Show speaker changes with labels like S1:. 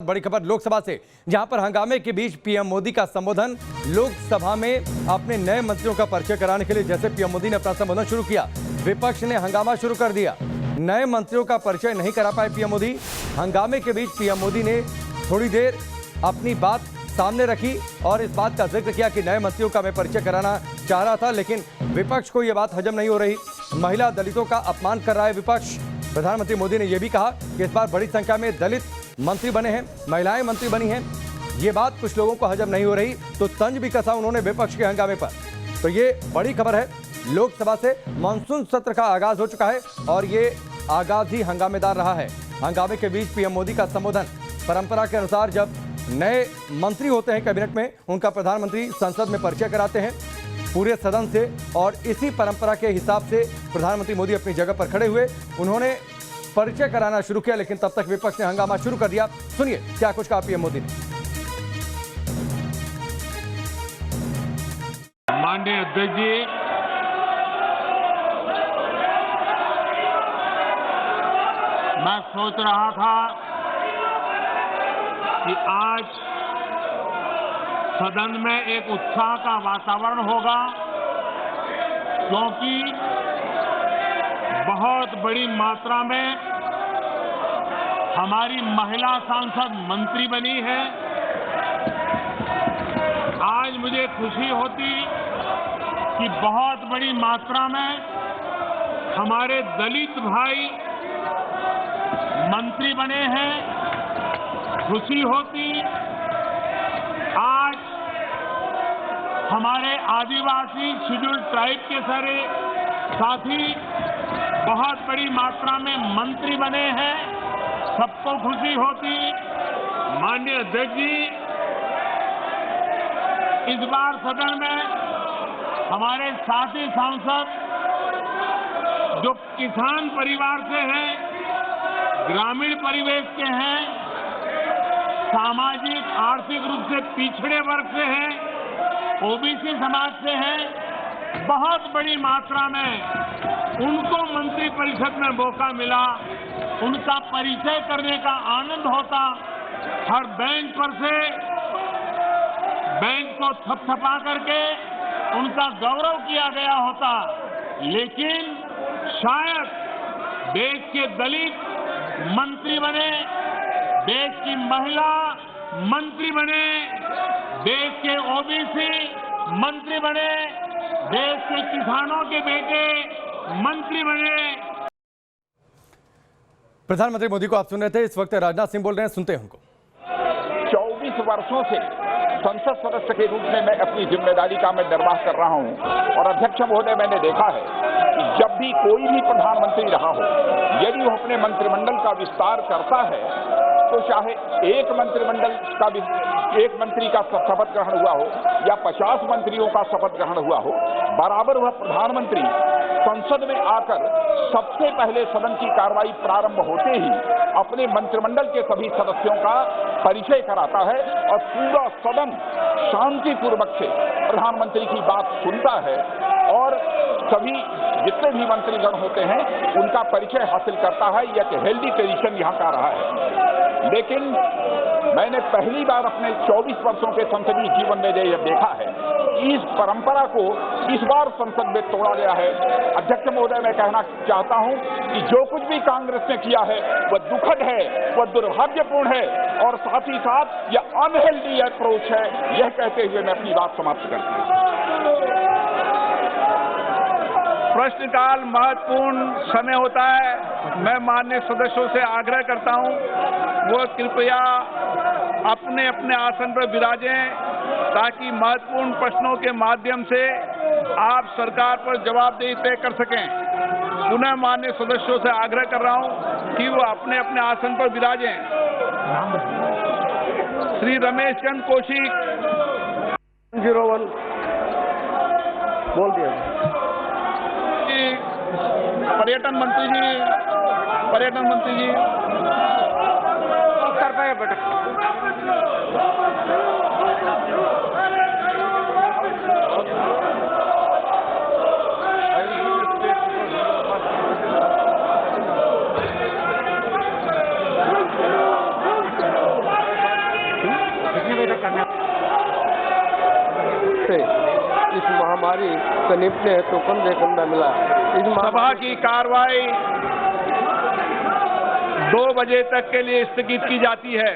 S1: बड़ी खबर लोकसभा से, जहां पर हंगामे के बीच पीएम मोदी का संबोधन। लोकसभा में अपने नए मंत्रियों का परिचय कराने के लिए जैसे पीएम मोदी ने अपना संबोधन शुरू किया, विपक्ष ने हंगामा शुरू कर दिया। नए मंत्रियों का परिचय नहीं करा पाए पीएम मोदी। हंगामे के बीच पीएम मोदी ने थोड़ी देर अपनी बात सामने रखी और इस बात का जिक्र किया कि नए मंत्रियों का मैं परिचय कराना चाह रहा था, लेकिन विपक्ष को यह बात हजम नहीं हो रही। महिला दलितों का अपमान कर रहा है विपक्ष। प्रधानमंत्री मोदी ने यह भी कहा कि इस बार बड़ी संख्या में दलित मंत्री बने हैं, महिलाएं मंत्री बनी हैं। ये बात कुछ लोगों को हजम नहीं हो रही, तो तंज भी कसा उन्होंने विपक्ष के हंगामे पर। तो ये बड़ी खबर है, लोकसभा से मानसून सत्र का आगाज हो चुका है और ये आगाज ही हंगामेदार रहा है। हंगामे के बीच पीएम मोदी का संबोधन। परंपरा के अनुसार जब नए मंत्री होते हैं कैबिनेट में, उनका प्रधानमंत्री संसद में परिचय कराते हैं पूरे सदन से, और इसी परंपरा के हिसाब से प्रधानमंत्री मोदी अपनी जगह पर खड़े हुए, उन्होंने परिचय कराना शुरू किया, लेकिन तब तक विपक्ष ने हंगामा शुरू कर दिया। सुनिए क्या कुछ कहा पीएम मोदी ने।
S2: माननीय अध्यक्ष जी, मैं सोच रहा था कि आज सदन में एक उत्साह का वातावरण होगा, क्योंकि बहुत बड़ी मात्रा में हमारी महिला सांसद मंत्री बनी है। आज मुझे खुशी होती कि बहुत बड़ी मात्रा में हमारे दलित भाई मंत्री बने हैं। खुशी होती आज हमारे आदिवासी शेड्यूल्ड ट्राइब के सारे साथी बहुत बड़ी मात्रा में मंत्री बने हैं, सबको खुशी होती। माननीय अध्यक्ष जी, इस बार सदन में हमारे साथी सांसद जो किसान परिवार से हैं, ग्रामीण परिवेश के हैं, सामाजिक आर्थिक रूप से पिछड़े वर्ग से हैं, ओबीसी समाज से हैं, बहुत बड़ी मात्रा में उनको मंत्रिपरिषद में मौका मिला। उनका परिचय करने का आनंद होता। हर बेंच पर से बेंच को थपथपा करके उनका गौरव किया गया होता, लेकिन शायद देश के दलित मंत्री बने, देश की महिला मंत्री बने, देश के ओबीसी मंत्री बने, देश के किसानों के बेटे मंत्री बने।
S1: प्रधानमंत्री मोदी को आप सुन रहे थे। इस वक्त राजनाथ सिंह बोल रहे हैं, सुनते हैं उनको।
S3: 24 वर्षों से संसद सदस्य के रूप में मैं अपनी जिम्मेदारी का मैं निर्वाह कर रहा हूं, और अध्यक्ष महोदय, मैंने देखा है कि जब भी कोई भी प्रधानमंत्री रहा हो, यदि वो अपने मंत्रिमंडल का विस्तार करता है, तो चाहे एक मंत्री का शपथ ग्रहण हुआ हो या 50 मंत्रियों का शपथ ग्रहण हुआ हो, बराबर वह प्रधानमंत्री संसद में आकर सबसे पहले सदन की कार्रवाई प्रारंभ होते ही अपने मंत्रिमंडल के सभी सदस्यों का परिचय कराता है और पूरा सदन शांतिपूर्वक से प्रधानमंत्री की बात सुनता है और सभी जितने भी मंत्रीगण होते हैं उनका परिचय हासिल करता है। यह एक हेल्दी ट्रेडिशन यहाँ का रहा है। लेकिन मैंने पहली बार अपने 24 वर्षों के संसदीय जीवन में यह देखा है कि इस परंपरा को इस बार संसद में तोड़ा गया है। अध्यक्ष महोदय, मैं कहना चाहता हूं कि जो कुछ भी कांग्रेस ने किया है वह दुखद है, वह दुर्भाग्यपूर्ण है और साथ ही साथ यह अनहेल्दी अप्रोच है। यह कहते हुए मैं अपनी बात समाप्त करता हूं।
S4: प्रश्नकाल महत्वपूर्ण समय होता है। मैं माननीय सदस्यों से आग्रह करता हूं, वो कृपया अपने अपने आसन पर विराजें, ताकि महत्वपूर्ण प्रश्नों के माध्यम से आप सरकार पर जवाबदेही तय कर सकें। पुनः माननीय सदस्यों से आग्रह कर रहा हूं कि वो अपने अपने आसन पर विराजें। श्री रमेश चंद्र कौशिक
S5: 01 बोल दिया।
S4: पर्यटन मंत्री जी
S5: कर पाए बेटा। करने से इस महामारी से निपटने हेतु कंधे कंधा मिला।
S4: सभा की कार्रवाई 2 बजे तक के लिए स्थगित की जाती है।